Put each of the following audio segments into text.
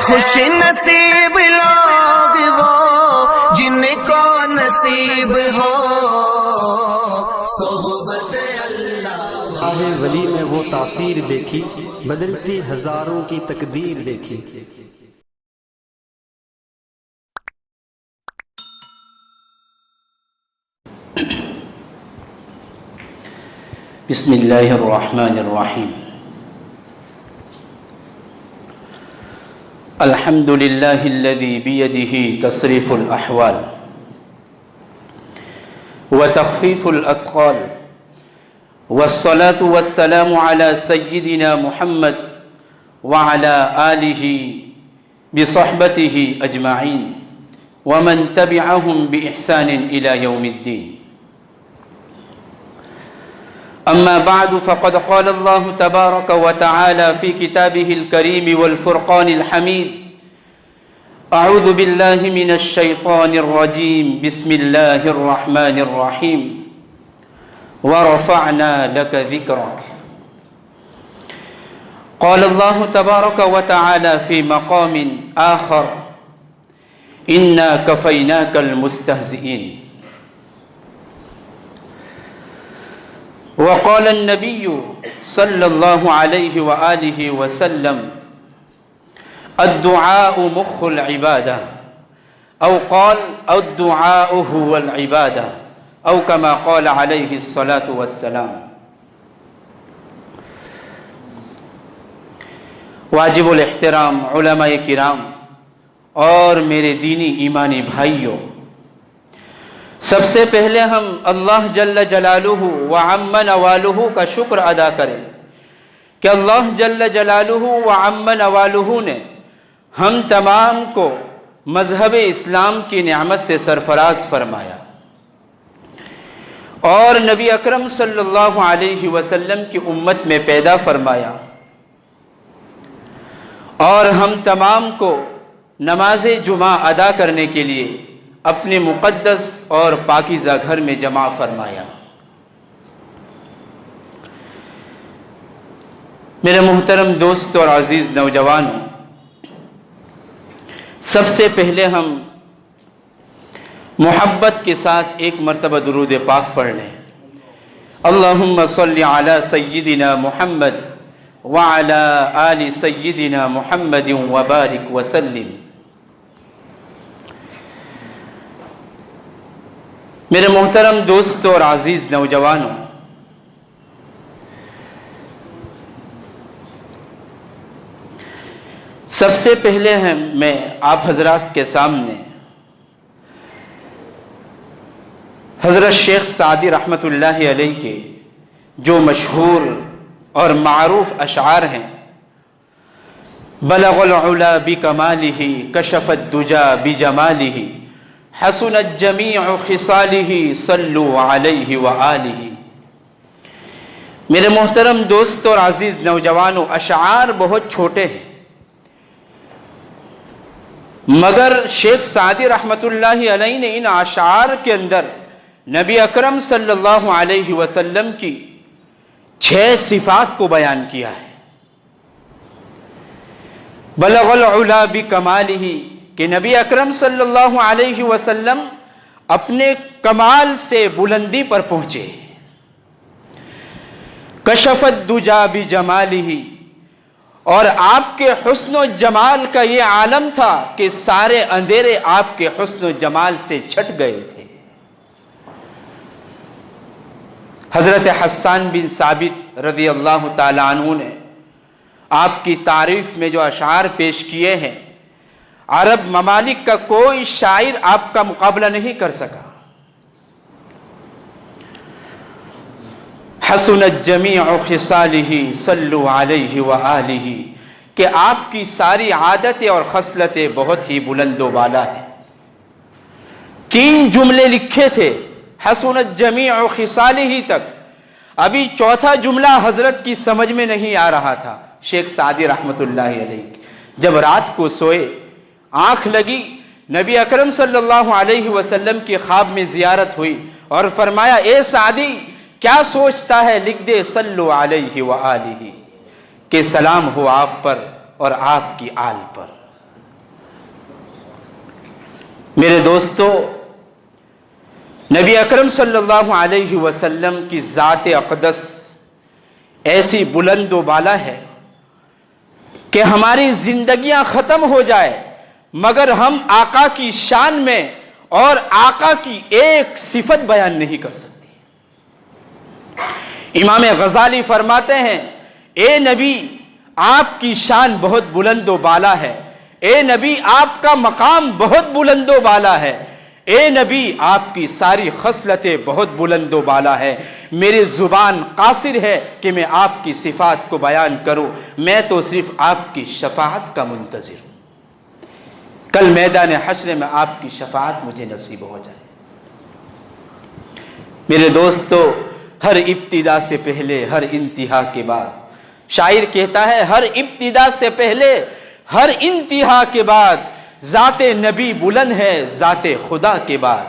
خوش نصیب لوگ وہ جن کو نصیب ہو صحبت اللہ۔ راہ ولی میں وہ تاثیر دیکھی، بدلتی ہزاروں کی تقدیر دیکھی۔ بسم اللہ الرحمن الرحیم۔ الحمد للہ الذی بیدہ تصریف الاحوال وتخفیف الاثقال، والصلاة والسلام علی سیدنا محمد وعلی آلہ بصحبتہ اجمعین ومن تبعہم بإحسان الی یوم الدین۔ أما بعد فقد قال الله تبارك وتعالى في كتابه الكريم والفرقان الحميد: أعوذ بالله من الشيطان الرجيم، بسم الله الرحمن الرحيم، ورفعنا لك ذكرك۔ قال الله تبارك وتعالى في مقام آخر: إنا كفيناك المستهزئين۔ وقال النبي صلى الله عليه وآله وسلم: الدعاء مخ العبادة، أو قال الدعاء هو العبادة، أو كما قال عليه الصلاة والسلام۔ واجب الاحترام علماء کرام اور میرے دینی ایمانی بھائیوں، سب سے پہلے ہم اللہ جل جلالہ وعم نوالہ کا شکر ادا کریں کہ اللہ جل جلالہ وعم نوالہ نے ہم تمام کو مذہب اسلام کی نعمت سے سرفراز فرمایا اور نبی اکرم صلی اللہ علیہ وسلم کی امت میں پیدا فرمایا، اور ہم تمام کو نماز جمعہ ادا کرنے کے لیے اپنے مقدس اور پاکیزہ گھر میں جمع فرمایا۔ میرے محترم دوست اور عزیز نوجوانوں، سب سے پہلے ہم محبت کے ساتھ ایک مرتبہ درود پاک پڑھ لیں۔ اللہم صلی علی سیدنا محمد وعلی آل سیدنا محمد وبارک وسلم۔ میرے محترم دوست اور عزیز نوجوانوں، سب سے پہلے میں آپ حضرات کے سامنے حضرت شیخ سعدی رحمۃ اللہ علیہ کے جو مشہور اور معروف اشعار ہیں: بلغ العلا بکمالہ کشف الدجا بجمالہ حسنت جمیع خصالہ صلوا علیہ وآلہ۔ میرے محترم دوست اور عزیز نوجوانوں، اشعار بہت چھوٹے ہیں، مگر شیخ سعدی رحمۃ اللہ علیہ نے ان اشعار کے اندر نبی اکرم صلی اللہ علیہ وسلم کی 6 صفات کو بیان کیا ہے۔ بلغ العلا بکمالہ، کہ نبی اکرم صلی اللہ علیہ وسلم اپنے کمال سے بلندی پر پہنچے۔ کشف الدجا بجمالہ، اور آپ کے حسن و جمال کا یہ عالم تھا کہ سارے اندھیرے آپ کے حسن و جمال سے چھٹ گئے تھے۔ حضرت حسان بن ثابت رضی اللہ تعالی عنہ نے آپ کی تعریف میں جو اشعار پیش کیے ہیں، عرب ممالک کا کوئی شاعر آپ کا مقابلہ نہیں کر سکا۔ حسنت جمیع خصالہ صلوا علیہ وآلہ، کہ آپ کی ساری عادتیں اور خصلتیں بہت ہی بلند و بالا ہیں۔ 3 جملے لکھے تھے حسنت جمیع خصالہ تک، ابھی چوتھا جملہ حضرت کی سمجھ میں نہیں آ رہا تھا۔ شیخ سعدی رحمۃ اللہ علیہ جب رات کو سوئے، آنکھ لگی، نبی اکرم صلی اللہ علیہ وسلم کی خواب میں زیارت ہوئی اور فرمایا: اے سعدی، کیا سوچتا ہے؟ لکھ دے صلو علیہ وآلہ، کہ سلام ہو آپ پر اور آپ کی آل پر۔ میرے دوستو، نبی اکرم صلی اللہ علیہ وسلم کی ذات اقدس ایسی بلند و بالا ہے کہ ہماری زندگیاں ختم ہو جائے مگر ہم آقا کی شان میں اور آقا کی ایک صفت بیان نہیں کر سکتے۔ امام غزالی فرماتے ہیں، اے نبی آپ کی شان بہت بلند و بالا ہے، اے نبی آپ کا مقام بہت بلند و بالا ہے، اے نبی آپ کی ساری خصلتیں بہت بلند و بالا ہے، میری زبان قاصر ہے کہ میں آپ کی صفات کو بیان کروں، میں تو صرف آپ کی شفاعت کا منتظر ہوں، کل میدان حشر میں آپ کی شفاعت مجھے نصیب ہو جائے۔ میرے دوستو، ہر ابتدا سے پہلے ہر انتہا کے بعد، شاعر کہتا ہے ہر ابتدا سے پہلے ہر انتہا کے بعد ذات نبی بلند ہے ذات خدا کے بعد۔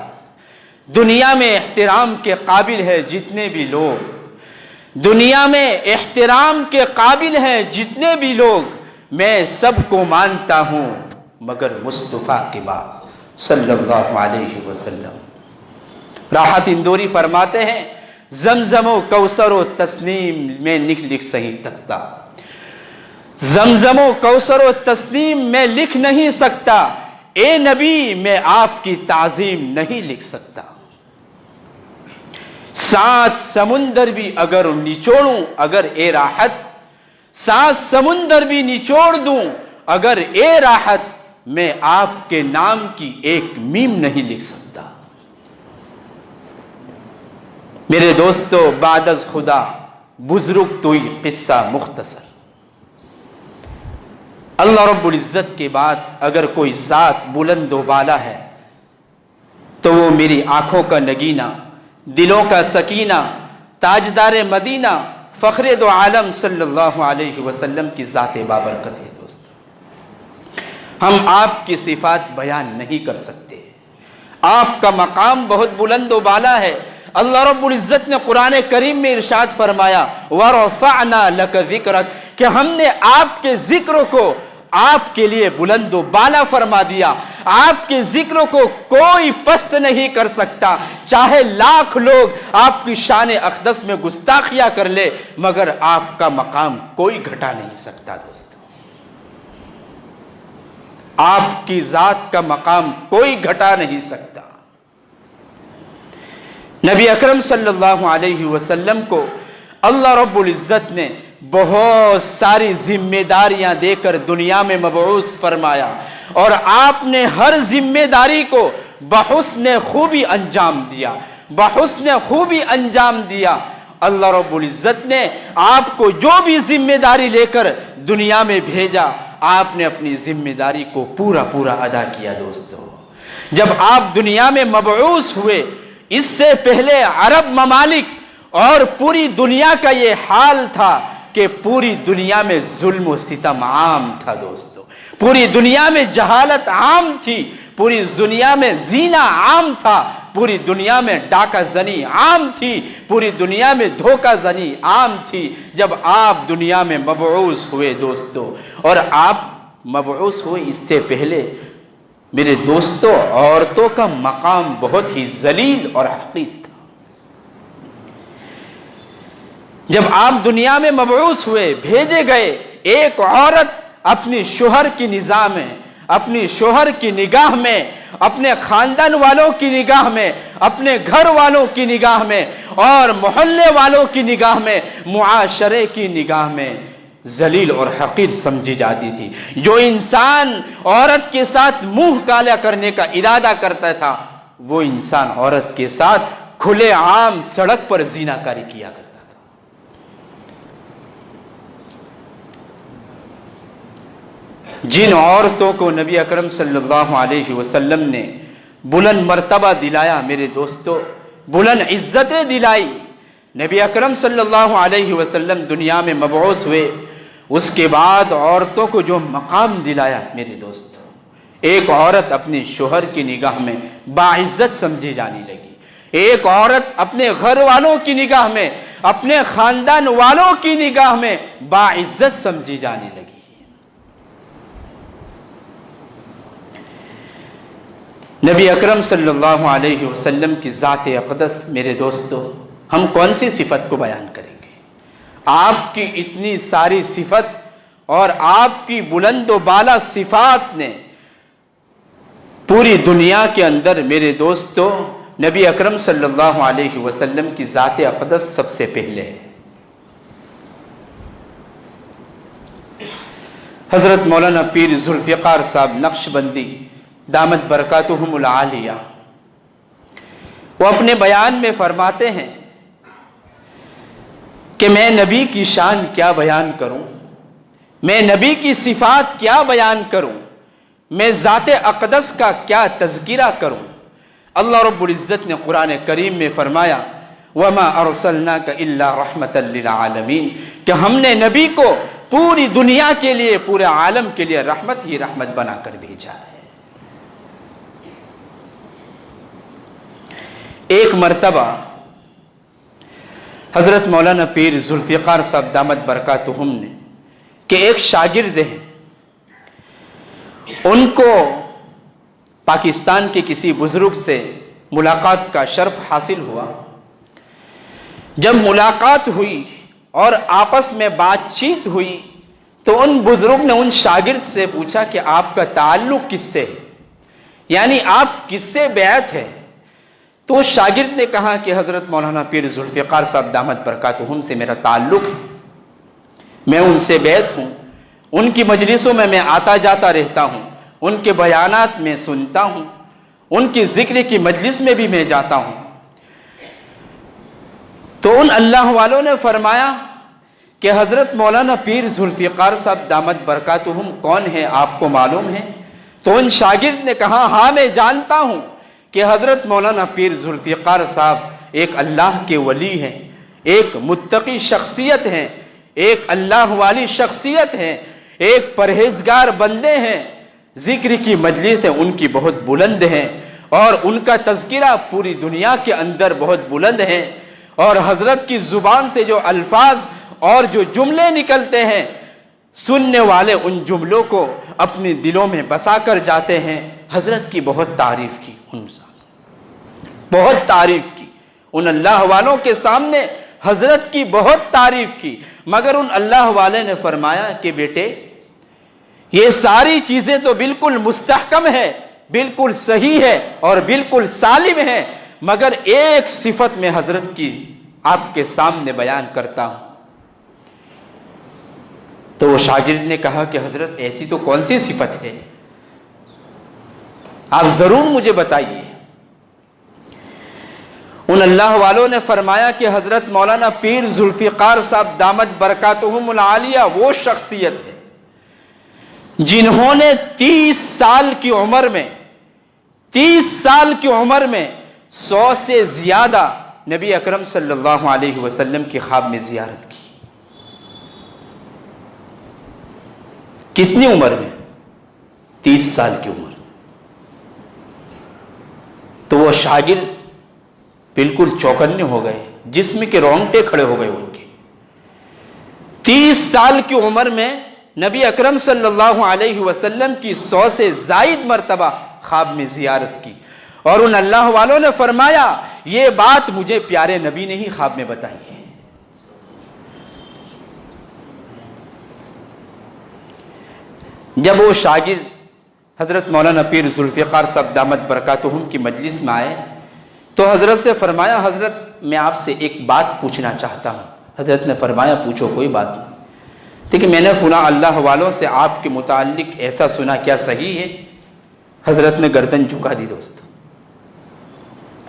دنیا میں احترام کے قابل ہے جتنے بھی لوگ، دنیا میں احترام کے قابل ہیں جتنے بھی لوگ، میں سب کو مانتا ہوں مگر مصطفیٰ کے بعد صلی اللہ علیہ وسلم۔ راحت اندوری فرماتے ہیں، زمزم و کوثر و تسنیم میں نہیں لکھ صحیح تکتا، زمزم و کوثر و تسنیم میں لکھ نہیں سکتا، اے نبی میں آپ کی تعظیم نہیں لکھ سکتا۔ 7 سمندر بھی اگر نچوڑوں اگر اے راحت، 7 سمندر بھی نچوڑ دوں اگر اے راحت، میں آپ کے نام کی ایک میم نہیں لکھ سکتا۔ میرے دوستو، بعد از خدا بزرگ توئی قصہ مختصر، اللہ رب العزت کے بعد اگر کوئی ذات بلند و بالا ہے تو وہ میری آنکھوں کا نگینہ، دلوں کا سکینہ، تاجدار مدینہ، فخر دو عالم صلی اللہ علیہ وسلم کی ذات بابرکت ہے۔ دوستو، ہم آپ کی صفات بیان نہیں کر سکتے، آپ کا مقام بہت بلند و بالا ہے۔ اللہ رب العزت نے قرآن کریم میں ارشاد فرمایا، وَرَفَعْنَا لَكَ ذِكْرَكَ، کہ ہم نے آپ کے ذکر کو آپ کے لیے بلند و بالا فرما دیا، آپ کے ذکر کو کوئی پست نہیں کر سکتا، چاہے لاکھ لوگ آپ کی شان اقدس میں گستاخیاں کر لے مگر آپ کا مقام کوئی گھٹا نہیں سکتا۔ دوستو، آپ کی ذات کا مقام کوئی گھٹا نہیں سکتا۔ نبی اکرم صلی اللہ علیہ وسلم کو اللہ رب العزت نے بہت ساری ذمہ داریاں دے کر دنیا میں مبعوث فرمایا، اور آپ نے ہر ذمہ داری کو بحسن خوبی انجام دیا، بحسن خوبی انجام دیا۔ اللہ رب العزت نے آپ کو جو بھی ذمہ داری لے کر دنیا میں بھیجا، آپ نے اپنی ذمہ داری کو پورا ادا کیا۔ دوستو، جب آپ دنیا میں مبعوث ہوئے، اس سے پہلے عرب ممالک اور پوری دنیا کا یہ حال تھا کہ پوری دنیا میں ظلم و ستم عام تھا۔ دوستو، پوری دنیا میں جہالت عام تھی، پوری دنیا میں زنا عام تھا، پوری دنیا میں ڈاکہ زنی عام تھی، پوری دنیا میں دھوکہ زنی عام تھی۔ جب آپ دنیا میں مبعوث ہوئے دوستو، اور آپ مبعوث ہوئے اس سے پہلے میرے دوستو، عورتوں کا مقام بہت ہی ذلیل اور حقیر تھا۔ جب آپ دنیا میں مبعوث ہوئے، بھیجے گئے، ایک عورت اپنی شوہر کی نظام میں، اپنی شوہر کی نگاہ میں، اپنے خاندان والوں کی نگاہ میں، اپنے گھر والوں کی نگاہ میں اور محلے والوں کی نگاہ میں، معاشرے کی نگاہ میں ذلیل اور حقیر سمجھی جاتی تھی۔ جو انسان عورت کے ساتھ منہ کالا کرنے کا ارادہ کرتا تھا، وہ انسان عورت کے ساتھ کھلے عام سڑک پر زنا کاری کیا کرتا تھا۔ جن عورتوں کو نبی اکرم صلی اللہ علیہ وسلم نے بلند مرتبہ دلایا، میرے دوستو، بلند عزتیں دلائی، نبی اکرم صلی اللہ علیہ وسلم دنیا میں مبعوث ہوئے، اس کے بعد عورتوں کو جو مقام دلایا، میرے دوستو، ایک عورت اپنے شوہر کی نگاہ میں باعزت سمجھی جانے لگی، ایک عورت اپنے گھر والوں کی نگاہ میں، اپنے خاندان والوں کی نگاہ میں باعزت سمجھی جانے لگی۔ نبی اکرم صلی اللہ علیہ وسلم کی ذات اقدس، میرے دوستو، ہم کون سی صفت کو بیان کریں گے؟ آپ کی اتنی ساری صفت اور آپ کی بلند و بالا صفات نے پوری دنیا کے اندر، میرے دوستو، نبی اکرم صلی اللہ علیہ وسلم کی ذات اقدس سب سے پہلے ہے۔ حضرت مولانا پیر ذوالفقار صاحب نقشبندی دامت برکاتہم العالیہ، وہ اپنے بیان میں فرماتے ہیں کہ میں نبی کی شان کیا بیان کروں، میں نبی کی صفات کیا بیان کروں، میں ذات اقدس کا کیا تذکرہ کروں۔ اللہ رب العزت نے قرآن کریم میں فرمایا وَمَا أَرْسَلْنَاكَ إِلَّا رَحْمَةً لِّلْعَالَمِينَ، کہ ہم نے نبی کو پوری دنیا کے لیے، پورے عالم کے لیے رحمت ہی رحمت بنا کر بھیجا ہے۔ ایک مرتبہ حضرت مولانا پیر ذوالفقار صاحب دامت برکاتہم نے کہ ایک شاگرد ہیں، ان کو پاکستان کے کسی بزرگ سے ملاقات کا شرف حاصل ہوا۔ جب ملاقات ہوئی اور آپس میں بات چیت ہوئی تو ان بزرگ نے ان شاگرد سے پوچھا کہ آپ کا تعلق کس سے ہے، یعنی آپ کس سے بیعت ہے؟ تو اس شاگرد نے کہا کہ حضرت مولانا پیر ذوالفقار صاحب دامت برکاتہم سے میرا تعلق ہے، میں ان سے بیعت ہوں، ان کی مجلسوں میں میں آتا جاتا رہتا ہوں، ان کے بیانات میں سنتا ہوں، ان کی ذکر کی مجلس میں بھی میں جاتا ہوں۔ تو ان اللہ والوں نے فرمایا کہ حضرت مولانا پیر ذوالفقار صاحب دامت برکاتہم کون ہے، آپ کو معلوم ہے؟ تو ان شاگرد نے کہا ہاں میں جانتا ہوں کہ حضرت مولانا پیر ذوالفقار صاحب ایک اللہ کے ولی ہیں، ایک متقی شخصیت ہیں، ایک اللہ والی شخصیت ہیں، ایک پرہیزگار بندے ہیں، ذکر کی مجلسیں ان کی بہت بلند ہیں اور ان کا تذکرہ پوری دنیا کے اندر بہت بلند ہیں، اور حضرت کی زبان سے جو الفاظ اور جو جملے نکلتے ہیں، سننے والے ان جملوں کو اپنے دلوں میں بسا کر جاتے ہیں۔ حضرت کی بہت تعریف کی، بہت تعریف کی، ان اللہ والوں کے سامنے حضرت کی بہت تعریف کی، مگر ان اللہ والے نے فرمایا کہ بیٹے یہ ساری چیزیں تو بالکل مستحکم ہے، بالکل صحیح ہے اور بالکل سالم ہے، مگر ایک صفت میں حضرت کی آپ کے سامنے بیان کرتا ہوں۔ تو وہ شاگرد نے کہا کہ حضرت ایسی تو کون سی صفت ہے، آپ ضرور مجھے بتائیے۔ ان اللہ والوں نے فرمایا کہ حضرت مولانا پیر ذوالفقار صاحب دامت برکاتہم العالیہ وہ شخصیت ہے جنہوں نے 30 سال کی عمر میں 100 سے زیادہ نبی اکرم صلی اللہ علیہ وسلم کی خواب میں زیارت کی۔ کتنی عمر میں؟ 30 سال کی عمر۔ تو وہ شاگرد بالکل چوکنے ہو گئے، جسم کے رونگٹے کھڑے ہو گئے ان کے۔ 30 سال کی عمر میں نبی اکرم صلی اللہ علیہ وسلم کی 100 سے زائد مرتبہ خواب میں زیارت کی، اور ان اللہ والوں نے فرمایا یہ بات مجھے پیارے نبی نے ہی خواب میں بتائی ہے۔ جب وہ شاگرد حضرت مولانا پیر ذوالفقار صاحب دامت برکاتہم کی مجلس میں آئے تو حضرت سے فرمایا حضرت میں آپ سے ایک بات پوچھنا چاہتا ہوں۔ حضرت نے فرمایا پوچھو، کوئی بات نہیں۔ لیکن میں نے فلاں اللہ والوں سے آپ کے متعلق ایسا سنا، کیا صحیح ہے؟ حضرت نے گردن جھکا دی، دوست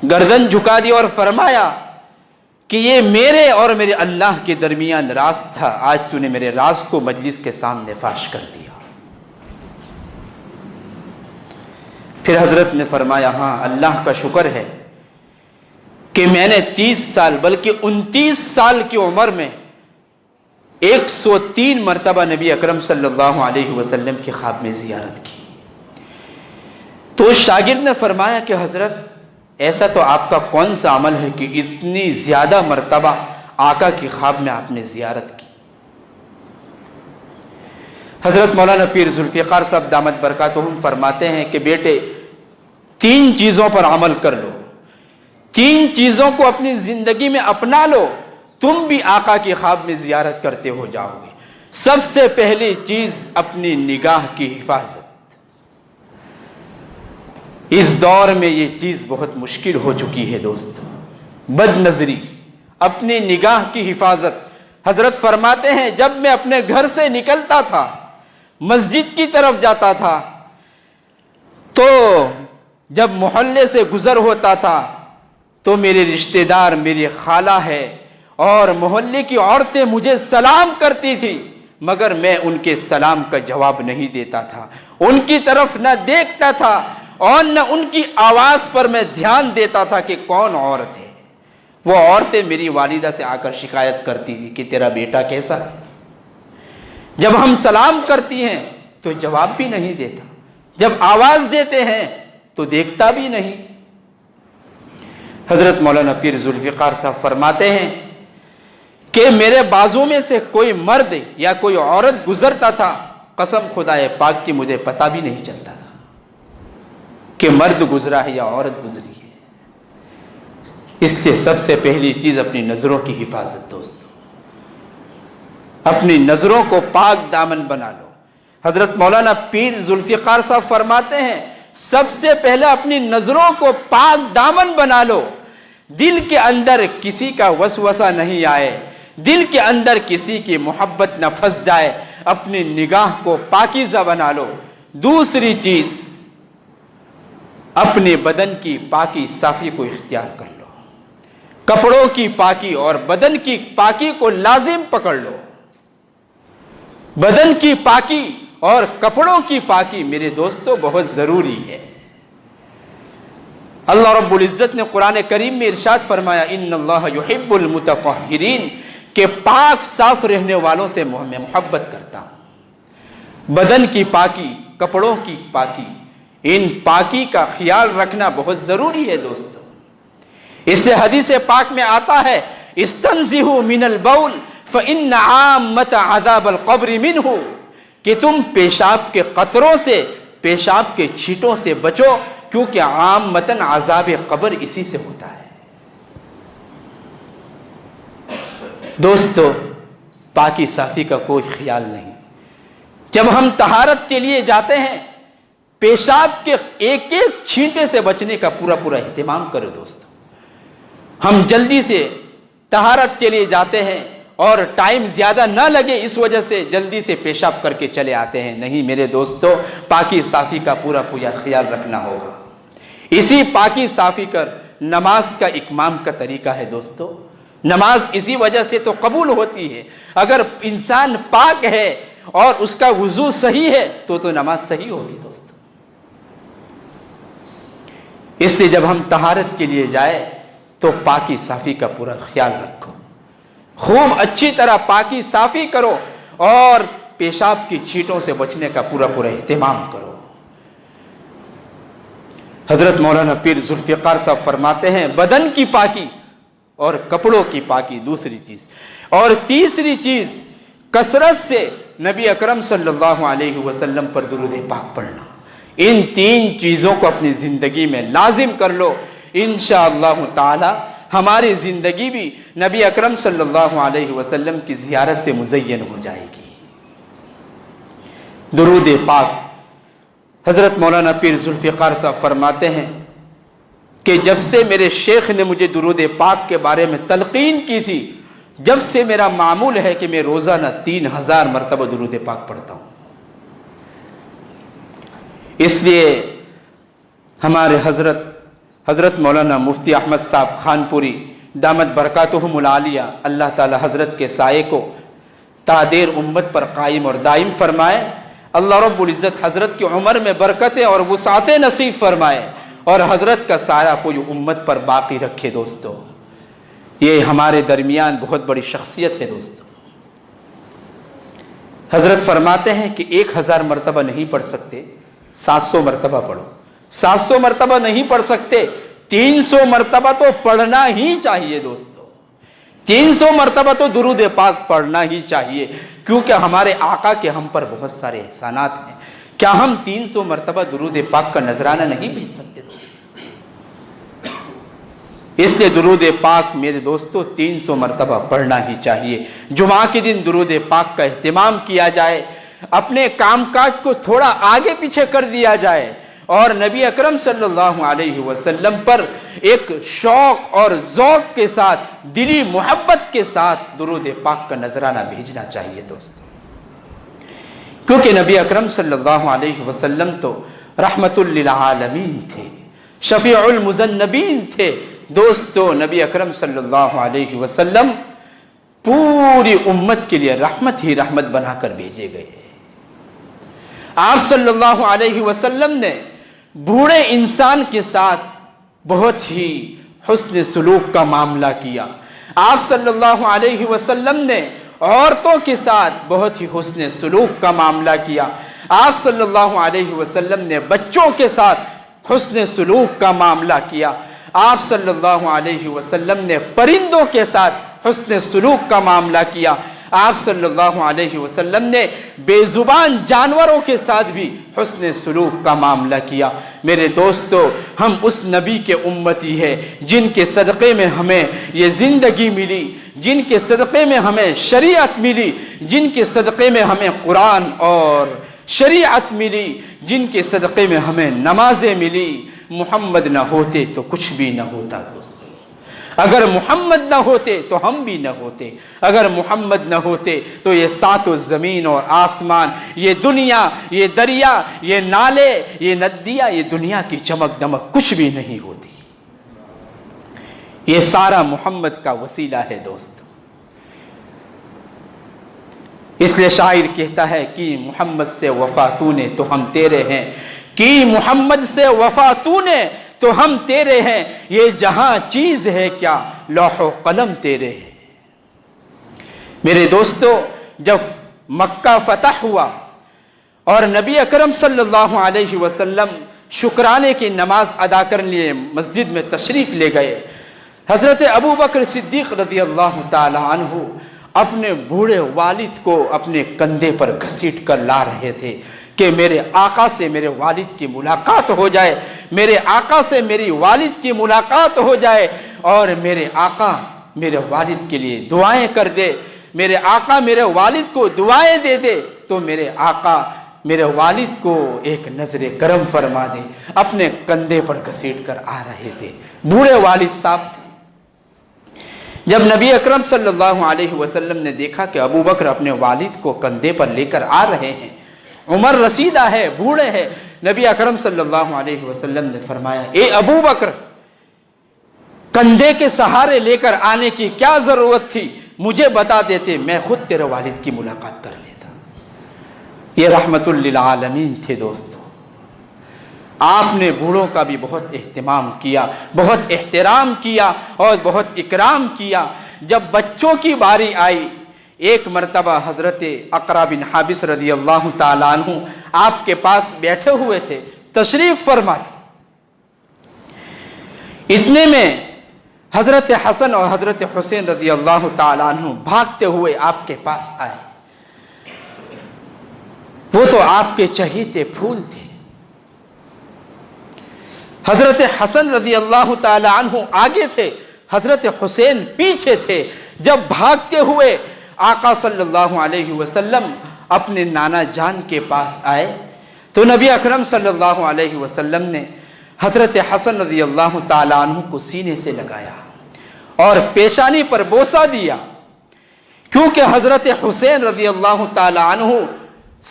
گردن جھکا دی اور فرمایا کہ یہ میرے اور میرے اللہ کے درمیان راز تھا، آج تو نے میرے راز کو مجلس کے سامنے فاش کر دیا۔ پھر حضرت نے فرمایا ہاں اللہ کا شکر ہے کہ میں نے 30 سال بلکہ 29 سال کی عمر میں 103 مرتبہ نبی اکرم صلی اللہ علیہ وسلم کی خواب میں زیارت کی۔ تو اس شاگرد نے فرمایا کہ حضرت ایسا تو آپ کا کون سا عمل ہے کہ اتنی زیادہ مرتبہ آقا کی خواب میں آپ نے زیارت کی؟ حضرت مولانا پیر ذوالفقار صاحب دامت برکاتہم فرماتے ہیں کہ بیٹے 3 چیزوں پر عمل کر لو، 3 چیزوں کو اپنی زندگی میں اپنا لو، تم بھی آقا کی خواب میں زیارت کرتے ہو جاؤ گے۔ سب سے پہلی چیز اپنی نگاہ کی حفاظت۔ اس دور میں یہ چیز بہت مشکل ہو چکی ہے دوستو، بد نظری، اپنی نگاہ کی حفاظت۔ حضرت فرماتے ہیں جب میں اپنے گھر سے نکلتا تھا، مسجد کی طرف جاتا تھا، تو جب محلے سے گزر ہوتا تھا تو میرے رشتہ دار، میری خالہ ہے اور محلے کی عورتیں مجھے سلام کرتی تھی، مگر میں ان کے سلام کا جواب نہیں دیتا تھا، ان کی طرف نہ دیکھتا تھا اور نہ ان کی آواز پر میں دھیان دیتا تھا کہ کون عورت ہے۔ وہ عورتیں میری والدہ سے آ کر شکایت کرتی تھی کہ تیرا بیٹا کیسا ہے؟ جب ہم سلام کرتی ہیں تو جواب بھی نہیں دیتا، جب آواز دیتے ہیں تو دیکھتا بھی نہیں۔ حضرت مولانا پیر ذوالفقار صاحب فرماتے ہیں کہ میرے بازو میں سے کوئی مرد یا کوئی عورت گزرتا تھا، قسم خدائے پاک کی مجھے پتہ بھی نہیں چلتا تھا کہ مرد گزرا ہے یا عورت گزری ہے۔ اس سے سب سے پہلی چیز اپنی نظروں کی حفاظت دوستو، اپنی نظروں کو پاک دامن بنا لو۔ حضرت مولانا پیر ذوالفقار صاحب فرماتے ہیں سب سے پہلے اپنی نظروں کو پاک دامن بنا لو، دل کے اندر کسی کا وسوسہ نہیں آئے، دل کے اندر کسی کی محبت نہ پھنس جائے، اپنی نگاہ کو پاکیزہ بنا لو۔ دوسری چیز، اپنے بدن کی پاکی صافی کو اختیار کر لو، کپڑوں کی پاکی اور بدن کی پاکی کو لازم پکڑ لو۔ بدن کی پاکی اور کپڑوں کی پاکی میرے دوستو بہت ضروری ہے۔ اللہ رب العزت نے قرآن کریم میں ارشاد فرمایا ان اللہ یحب المتطہرین، کہ پاک صاف رہنے والوں سے میں محبت کرتا ہوں۔ بدن کی پاکی، کپڑوں کی پاکی، ان پاکی کا خیال رکھنا بہت ضروری ہے دوستو۔ اس لیے حدیث پاک میں آتا ہے استنزہوا من البول فإن عامۃ عذاب القبر منہ، کہ تم پیشاب کے قطروں سے، پیشاب کے چھینٹوں سے بچو، کیونکہ عامتاً عذاب قبر اسی سے ہوتا ہے۔ دوستو پاکی صافی کا کوئی خیال نہیں۔ جب ہم طہارت کے لیے جاتے ہیں، پیشاب کے ایک ایک چھینٹے سے بچنے کا پورا اہتمام کرو دوستو۔ ہم جلدی سے طہارت کے لیے جاتے ہیں اور ٹائم زیادہ نہ لگے اس وجہ سے جلدی سے پیشاب کر کے چلے آتے ہیں، نہیں میرے دوستو، پاکی صافی کا پورا خیال رکھنا ہوگا۔ اسی پاکی صافی کر نماز کا اتمام کا طریقہ ہے دوستو۔ نماز اسی وجہ سے تو قبول ہوتی ہے، اگر انسان پاک ہے اور اس کا وضو صحیح ہے تو نماز صحیح ہوگی دوستو۔ اس لیے جب ہم طہارت کے لیے جائے تو پاکی صافی کا پورا خیال رکھو، خوب اچھی طرح پاکی صافی کرو اور پیشاب کی چھینٹوں سے بچنے کا پورا اہتمام کرو۔ حضرت مولانا پیر ذوالفقار صاحب فرماتے ہیں بدن کی پاکی اور کپڑوں کی پاکی دوسری چیز، اور تیسری چیز کثرت سے نبی اکرم صلی اللہ علیہ وسلم پر درود پاک پڑھنا۔ ان 3 چیزوں کو اپنی زندگی میں لازم کر لو، انشاءاللہ تعالی ہماری زندگی بھی نبی اکرم صلی اللہ علیہ وسلم کی زیارت سے مزین ہو جائے گی۔ درود پاک، حضرت مولانا پیر ذوالفقار صاحب فرماتے ہیں کہ جب سے میرے شیخ نے مجھے درود پاک کے بارے میں تلقین کی تھی، جب سے میرا معمول ہے کہ میں روزانہ 3000 مرتبہ درود پاک پڑھتا ہوں۔ اس لیے ہمارے حضرت مولانا مفتی احمد صاحب خانپوری دامت برکاتہم العالیہ، اللہ تعالی حضرت کے سائے کو تا دیر امت پر قائم اور دائم فرمائے۔ اللہ رب العزت حضرت کی عمر میں برکتیں اور وسعتیں نصیب فرمائے اور حضرت کا سایہ کوئی امت پر باقی رکھے دوستو۔ یہ ہمارے درمیان بہت بڑی شخصیت ہے دوستو۔ حضرت فرماتے ہیں کہ 1000 مرتبہ نہیں پڑھ سکتے، 700 مرتبہ پڑھو۔ 700 مرتبہ نہیں پڑھ سکتے، 300 مرتبہ تو پڑھنا ہی چاہیے دوستو۔ 300 مرتبہ تو درود پاک پڑھنا ہی چاہیے، کیونکہ ہمارے آقا کے ہم پر بہت سارے احسانات ہیں۔ کیا ہم 300 مرتبہ درود پاک کا نذرانہ نہیں بھیج سکتے دوستو؟ اس لیے درود پاک میرے دوستو 300 مرتبہ پڑھنا ہی چاہیے۔ جمعہ کے دن درود پاک کا اہتمام کیا جائے، اپنے کام کاج کو تھوڑا آگے پیچھے کر دیا جائے، اور نبی اکرم صلی اللہ علیہ وسلم پر ایک شوق اور ذوق کے ساتھ، دلی محبت کے ساتھ درود پاک کا نذرانہ بھیجنا چاہیے دوستو، کیونکہ نبی اکرم صلی اللہ علیہ وسلم تو رحمت للعالمین تھے، شفیع المذنبین تھے دوستو۔ نبی اکرم صلی اللہ علیہ وسلم پوری امت کے لیے رحمت ہی رحمت بنا کر بھیجے گئے۔ آپ صلی اللہ علیہ وسلم نے بوڑھے انسان کے ساتھ بہت ہی حسن سلوک کا معاملہ کیا۔ آپ صلی اللہ علیہ وسلم نے عورتوں کے ساتھ بہت ہی حسن سلوک کا معاملہ کیا۔ آپ صلی اللہ علیہ وسلم نے بچوں کے ساتھ حسن سلوک کا معاملہ کیا۔ آپ صلی اللہ علیہ وسلم نے پرندوں کے ساتھ حسن سلوک کا معاملہ کیا۔ آپ صلی اللہ علیہ وسلم نے بے زبان جانوروں کے ساتھ بھی حسن سلوک کا معاملہ کیا۔ میرے دوستو، ہم اس نبی کے امتی ہیں جن کے صدقے میں ہمیں یہ زندگی ملی، جن کے صدقے میں ہمیں شریعت ملی، جن کے صدقے میں ہمیں قرآن اور شریعت ملی، جن کے صدقے میں ہمیں نمازیں ملی۔ محمد نہ ہوتے تو کچھ بھی نہ ہوتا دوستو، اگر محمد نہ ہوتے تو ہم بھی نہ ہوتے، اگر محمد نہ ہوتے تو یہ ساتوں زمین اور آسمان، یہ دنیا، یہ دریا، یہ نالے، یہ ندیاں، یہ دنیا کی چمک دمک کچھ بھی نہیں ہوتی۔ یہ سارا محمد کا وسیلہ ہے دوستو۔ اس لیے شاعر کہتا ہے کہ محمد سے وفا تو نے تو ہم تیرے ہیں، کہ محمد سے وفا تو نے تو ہم تیرے ہیں، یہ جہاں چیز ہے کیا لوح و قلم تیرے ہیں۔ میرے دوستو، جب مکہ فتح ہوا اور نبی اکرم صلی اللہ علیہ وسلم شکرانے کی نماز ادا کرنے لیے مسجد میں تشریف لے گئے، حضرت ابو بکر صدیق رضی اللہ تعالی عنہ اپنے بوڑھے والد کو اپنے کندھے پر گھسیٹ کر لا رہے تھے کہ میرے آقا سے میرے والد کی ملاقات ہو جائے، میرے آقا سے میری والد کی ملاقات ہو جائے، اور میرے آقا میرے والد کے لیے دعائیں کر دے، میرے آقا میرے والد کو دعائیں دے دے تو میرے آقا میرے والد کو ایک نظر کرم فرما دے۔ اپنے کندھے پر گھسیٹ کر آ رہے تھے، بوڑھے والد صاحب تھے۔ جب نبی اکرم صلی اللہ علیہ وسلم نے دیکھا کہ ابو بکر اپنے والد کو کندھے پر لے کر آ رہے ہیں، عمر رسیدہ ہے، بوڑھے ہیں، نبی اکرم صلی اللہ علیہ وسلم نے فرمایا، اے ابو بکر، کندھے کے سہارے لے کر آنے کی کیا ضرورت تھی؟ مجھے بتا دیتے، میں خود تیرے والد کی ملاقات کر لیتا۔ یہ رحمت للعالمین تھے دوستو۔ آپ نے بوڑھوں کا بھی بہت اہتمام کیا، بہت احترام کیا اور بہت اکرام کیا۔ جب بچوں کی باری آئی، ایک مرتبہ حضرت اقرا بن حابس رضی اللہ تعالیٰ عنہ آپ کے پاس بیٹھے ہوئے تھے، تشریف فرما تھے۔ اتنے میں حضرت حسن اور حضرت حسین رضی اللہ تعالیٰ عنہ بھاگتے ہوئے آپ کے پاس آئے۔ وہ تو آپ کے چہیتے پھول تھے۔ حضرت حسن رضی اللہ تعالیٰ عنہ آگے تھے، حضرت حسین پیچھے تھے۔ جب بھاگتے ہوئے آقا صلی اللہ علیہ وسلم اپنے نانا جان کے پاس آئے تو نبی اکرم صلی اللہ علیہ وسلم نے حضرت حسن رضی اللہ تعالیٰ عنہ کو سینے سے لگایا اور پیشانی پر بوسہ دیا، کیونکہ حضرت حسین رضی اللہ تعالیٰ عنہ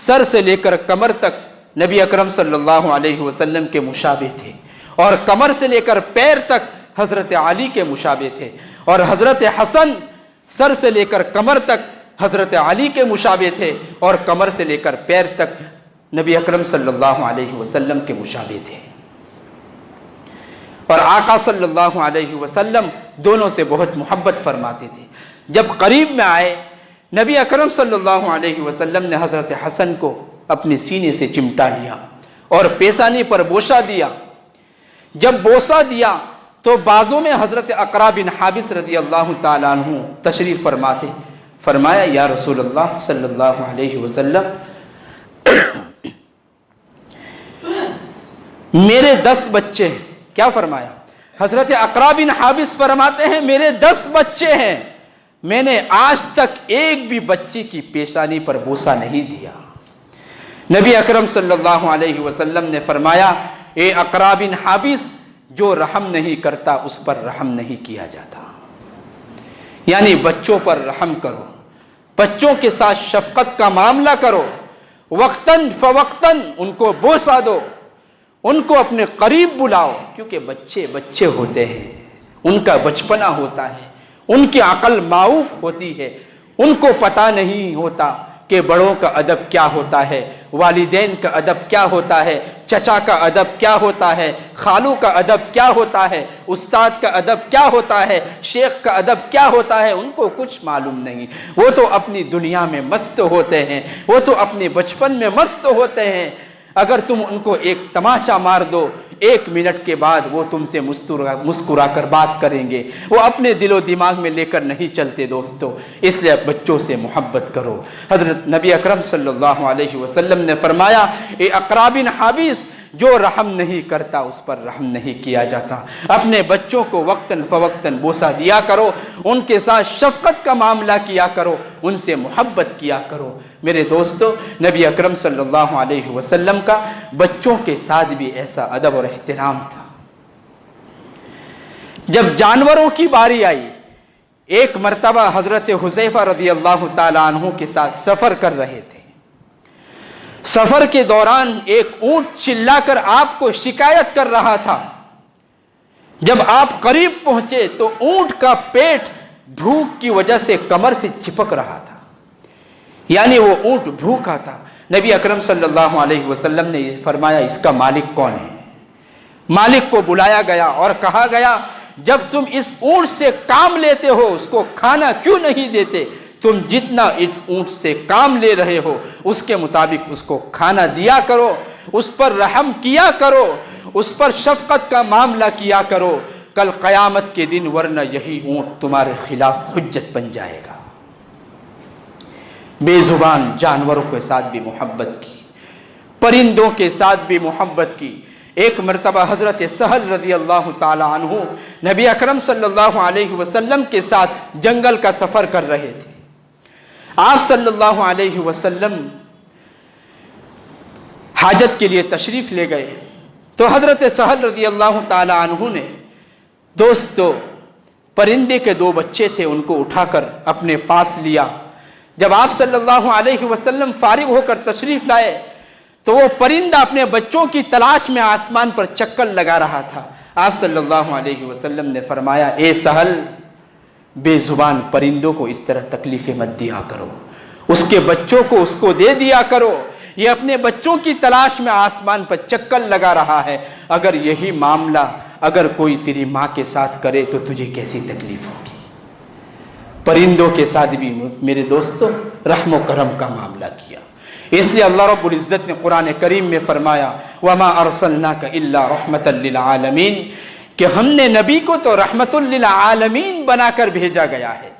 سر سے لے کر کمر تک نبی اکرم صلی اللہ علیہ وسلم کے مشابہ تھے، اور کمر سے لے کر پیر تک حضرت علی کے مشابہ تھے، اور حضرت حسن سر سے لے کر کمر تک حضرت علی کے مشابہ تھے، اور کمر سے لے کر پیر تک نبی اکرم صلی اللہ علیہ وسلم کے مشابہ تھے۔ اور آقا صلی اللہ علیہ وسلم دونوں سے بہت محبت فرماتے تھے۔ جب قریب میں آئے، نبی اکرم صلی اللہ علیہ وسلم نے حضرت حسن کو اپنے سینے سے چمٹا لیا اور پیشانی پر بوسہ دیا۔ جب بوسہ دیا تو بازوں میں حضرت اقرا بن حابس رضی اللہ تعالیٰ عنہ تشریف فرماتے، فرمایا، یا رسول اللہ صلی اللہ علیہ وسلم، میرے 10 بچے ہیں۔ کیا فرمایا؟ حضرت اقرا بن حابس فرماتے ہیں میرے 10 بچے ہیں، میں نے آج تک ایک بھی بچے کی پیشانی پر بوسہ نہیں دیا۔ نبی اکرم صلی اللہ علیہ وسلم نے فرمایا اے اقرا بن حابس، جو رحم نہیں کرتا اس پر رحم نہیں کیا جاتا۔ یعنی بچوں پر رحم کرو، بچوں کے ساتھ شفقت کا معاملہ کرو، وقتاً فوقتاً ان کو بوسہ دو، ان کو اپنے قریب بلاؤ، کیونکہ بچے بچے ہوتے ہیں، ان کا بچپنا ہوتا ہے، ان کی عقل معوف ہوتی ہے، ان کو پتہ نہیں ہوتا کہ بڑوں کا ادب کیا ہوتا ہے، والدین کا ادب کیا ہوتا ہے، چچا کا ادب کیا ہوتا ہے، خالو کا ادب کیا ہوتا ہے، استاد کا ادب کیا ہوتا ہے، شیخ کا ادب کیا ہوتا ہے، ان کو کچھ معلوم نہیں۔ وہ تو اپنی دنیا میں مست ہوتے ہیں، وہ تو اپنے بچپن میں مست ہوتے ہیں۔ اگر تم ان کو ایک تماشا مار دو، 1 منٹ کے بعد وہ تم سے مسکرا کر بات کریں گے، وہ اپنے دل و دماغ میں لے کر نہیں چلتے دوستو۔ اس لیے بچوں سے محبت کرو۔ حضرت نبی اکرم صلی اللہ علیہ وسلم نے فرمایا اے اقرا بن حابس، جو رحم نہیں کرتا اس پر رحم نہیں کیا جاتا۔ اپنے بچوں کو وقتاً فوقتاً بوسہ دیا کرو، ان کے ساتھ شفقت کا معاملہ کیا کرو، ان سے محبت کیا کرو۔ میرے دوستو، نبی اکرم صلی اللہ علیہ وسلم کا بچوں کے ساتھ بھی ایسا ادب اور احترام تھا۔ جب جانوروں کی باری آئی، ایک مرتبہ حضرت حذیفہ رضی اللہ تعالی عنہ کے ساتھ سفر کر رہے تھے۔ سفر کے دوران ایک اونٹ چلا کر آپ کو شکایت کر رہا تھا۔ جب آپ قریب پہنچے تو اونٹ کا پیٹ بھوک کی وجہ سے کمر سے چپک رہا تھا، یعنی وہ اونٹ بھوکا تھا۔ نبی اکرم صلی اللہ علیہ وسلم نے یہ فرمایا اس کا مالک کون ہے؟ مالک کو بلایا گیا اور کہا گیا جب تم اس اونٹ سے کام لیتے ہو اس کو کھانا کیوں نہیں دیتے؟ تم جتنا اونٹ سے کام لے رہے ہو اس کے مطابق اس کو کھانا دیا کرو، اس پر رحم کیا کرو، اس پر شفقت کا معاملہ کیا کرو، کل قیامت کے دن، ورنہ یہی اونٹ تمہارے خلاف حجت بن جائے گا۔ بے زبان جانوروں کے ساتھ بھی محبت کی، پرندوں کے ساتھ بھی محبت کی۔ ایک مرتبہ حضرت سہل رضی اللہ تعالی عنہ نبی اکرم صلی اللہ علیہ وسلم کے ساتھ جنگل کا سفر کر رہے تھے۔ آپ صلی اللہ علیہ وسلم حاجت کے لیے تشریف لے گئے تو حضرت سہل رضی اللہ تعالی عنہ نے دوستو پرندے کے 2 بچے تھے ان کو اٹھا کر اپنے پاس لیا۔ جب آپ صلی اللہ علیہ وسلم فارغ ہو کر تشریف لائے تو وہ پرندہ اپنے بچوں کی تلاش میں آسمان پر چکر لگا رہا تھا۔ آپ صلی اللہ علیہ وسلم نے فرمایا اے سہل، بے زبان پرندوں کو اس طرح تکلیفیں مت دیا کرو، اس کے بچوں کو اس کو دے دیا کرو، یہ اپنے بچوں کی تلاش میں آسمان پر چکر لگا رہا ہے۔ اگر یہی معاملہ اگر کوئی تیری ماں کے ساتھ کرے تو تجھے کیسی تکلیف ہوگی۔ پرندوں کے ساتھ بھی میرے دوستوں رحم و کرم کا معاملہ کیا۔ اس لیے اللہ رب العزت نے قرآن کریم میں فرمایا وَمَا أَرْسَلْنَاكَ إِلَّا رَحْمَةً لِلْعَالَمِينَ، کہ ہم نے نبی کو تو رحمت للعالمین بنا کر بھیجا گیا ہے۔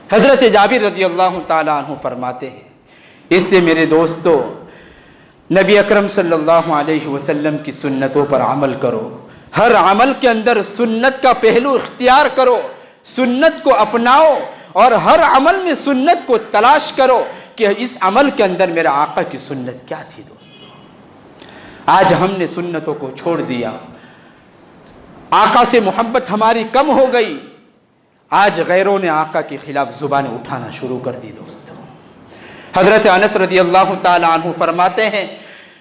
حضرت جابر رضی اللہ تعالیٰ عنہ فرماتے ہیں، اس لیے میرے دوستو نبی اکرم صلی اللہ علیہ وسلم کی سنتوں پر عمل کرو، ہر عمل کے اندر سنت کا پہلو اختیار کرو، سنت کو اپناؤ، اور ہر عمل میں سنت کو تلاش کرو کہ اس عمل کے اندر میرا آقا کی سنت کیا تھی۔ دوستو آج ہم نے سنتوں کو چھوڑ دیا، آقا سے محبت ہماری کم ہو گئی، آج غیروں نے آقا کے خلاف زبانیں اٹھانا شروع کر دی۔ دوستو حضرت انس رضی اللہ تعالی عنہ فرماتے ہیں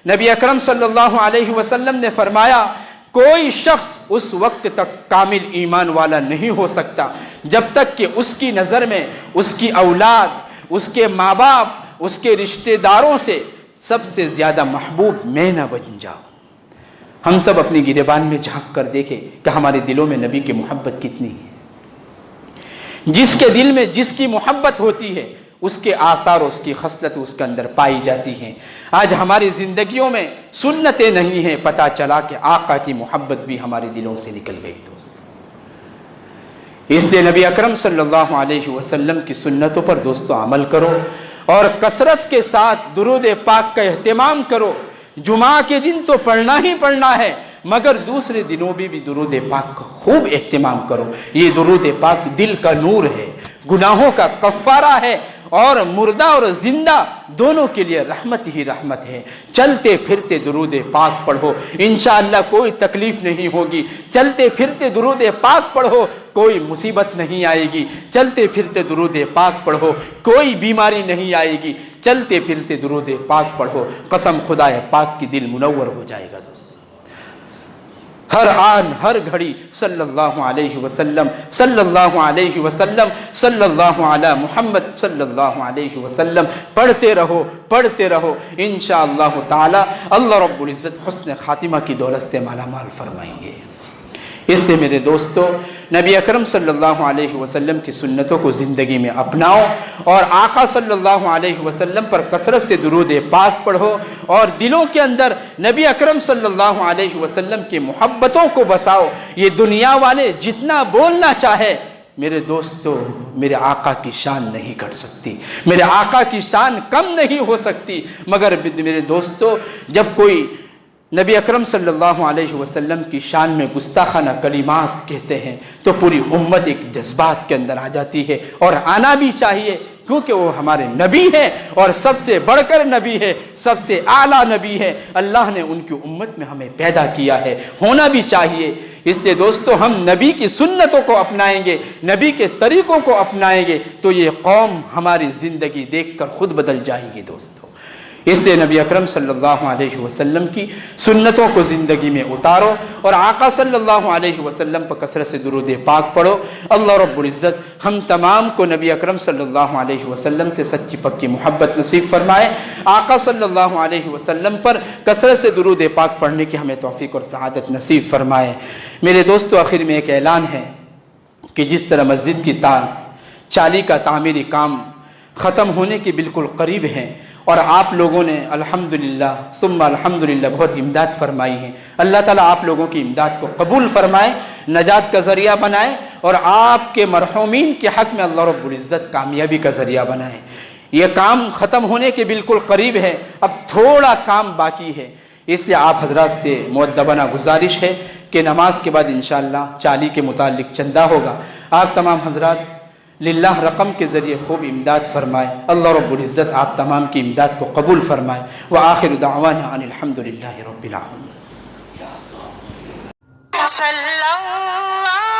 نبی اکرم صلی اللہ علیہ وسلم نے فرمایا کوئی شخص اس وقت تک کامل ایمان والا نہیں ہو سکتا جب تک کہ اس کی نظر میں اس کی اولاد، اس کے ماں باپ، اس کے رشتہ داروں سے سب سے زیادہ محبوب میں نہ بن جاؤ۔ ہم سب اپنی گریبان میں جھانک کر دیکھیں کہ ہمارے دلوں میں نبی کی محبت کتنی ہے۔ جس کے دل میں جس کی محبت ہوتی ہے اس کے آثار، اس کی خصلت اس کے اندر پائی جاتی ہیں۔ آج ہماری زندگیوں میں سنتیں نہیں ہیں، پتہ چلا کہ آقا کی محبت بھی ہمارے دلوں سے نکل گئی۔ دوست اس لیے نبی اکرم صلی اللہ علیہ وسلم کی سنتوں پر دوستو عمل کرو اور کثرت کے ساتھ درود پاک کا اہتمام کرو۔ جمعہ کے دن تو پڑھنا ہی پڑھنا ہے، مگر دوسرے دنوں میں بھی درود پاک کا خوب اہتمام کرو. یہ درود پاک دل کا نور ہے، گناہوں کا کفارہ ہے، اور مردہ اور زندہ دونوں کے لیے رحمت ہی رحمت ہے. چلتے پھرتے درود پاک پڑھو، انشاءاللہ کوئی تکلیف نہیں ہوگی. چلتے پھرتے درود پاک پڑھو، کوئی مصیبت نہیں آئے گی. چلتے پھرتے درود پاک پڑھو، کوئی بیماری نہیں آئے گی. چلتے پھرتے درود پاک پڑھو، قسم خدا پاک کی دل منور ہو جائے گا. دوست ہر آن ہر گھڑی صلی اللہ علیہ وسلم، صلی اللہ علیہ وسلم، صلی اللہ علی محمد صلی اللہ علیہ وسلم پڑھتے رہو، پڑھتے رہو. انشاءاللہ تعالی اللہ رب العزت حسن خاتمہ کی دولت سے مالا مال فرمائیں گے. اس لیے میرے دوستو، نبی اکرم صلی اللہ علیہ وسلم کی سنتوں کو زندگی میں اپناؤ، اور آقا صلی اللہ علیہ وسلم پر کثرت سے درود پاک پڑھو، اور دلوں کے اندر نبی اکرم صلی اللہ علیہ وسلم کی محبتوں کو بساؤ. یہ دنیا والے جتنا بولنا چاہے، میرے دوستو میرے آقا کی شان نہیں کٹ سکتی، میرے آقا کی شان کم نہیں ہو سکتی. مگر میرے دوستو، جب کوئی نبی اکرم صلی اللہ علیہ وسلم کی شان میں گستاخانہ کلمات کہتے ہیں تو پوری امت ایک جذبات کے اندر آ جاتی ہے، اور آنا بھی چاہیے، کیونکہ وہ ہمارے نبی ہیں، اور سب سے بڑھ کر نبی ہے، سب سے اعلیٰ نبی ہے. اللہ نے ان کی امت میں ہمیں پیدا کیا ہے، ہونا بھی چاہیے. اس لیے دوستو، ہم نبی کی سنتوں کو اپنائیں گے، نبی کے طریقوں کو اپنائیں گے تو یہ قوم ہماری زندگی دیکھ کر خود بدل جائے گی. دوستو اس لیے نبی اکرم صلی اللہ علیہ وسلم کی سنتوں کو زندگی میں اتارو، اور آقا صلی اللہ علیہ وسلم پر کثرت سے درود پاک پڑھو. اللہ رب العزت ہم تمام کو نبی اکرم صلی اللہ علیہ وسلم سے سچی پکی محبت نصیب فرمائے. آقا صلی اللہ علیہ وسلم پر کثرت سے درود پاک پڑھنے کی ہمیں توفیق اور سعادت نصیب فرمائے. میرے دوستو، آخر میں ایک اعلان ہے کہ جس طرح مسجد کی چالی کا تعمیری کام ختم ہونے کے بالکل قریب ہے، اور آپ لوگوں نے الحمدللہ ثم الحمدللہ بہت امداد فرمائی ہے. اللہ تعالیٰ آپ لوگوں کی امداد کو قبول فرمائے، نجات کا ذریعہ بنائے، اور آپ کے مرحومین کے حق میں اللہ رب العزت کامیابی کا ذریعہ بنائے. یہ کام ختم ہونے کے بالکل قریب ہے، اب تھوڑا کام باقی ہے. اس لیے آپ حضرات سے مؤدبانہ گزارش ہے کہ نماز کے بعد انشاءاللہ چالی کے متعلق چندہ ہوگا. آپ تمام حضرات للہ رقم کے ذریعے خوب امداد فرمائے. اللہ رب العزت آپ تمام کی امداد کو قبول فرمائے. وآخر دعوانا ان الحمدللہ رب العالمین. صلی اللہ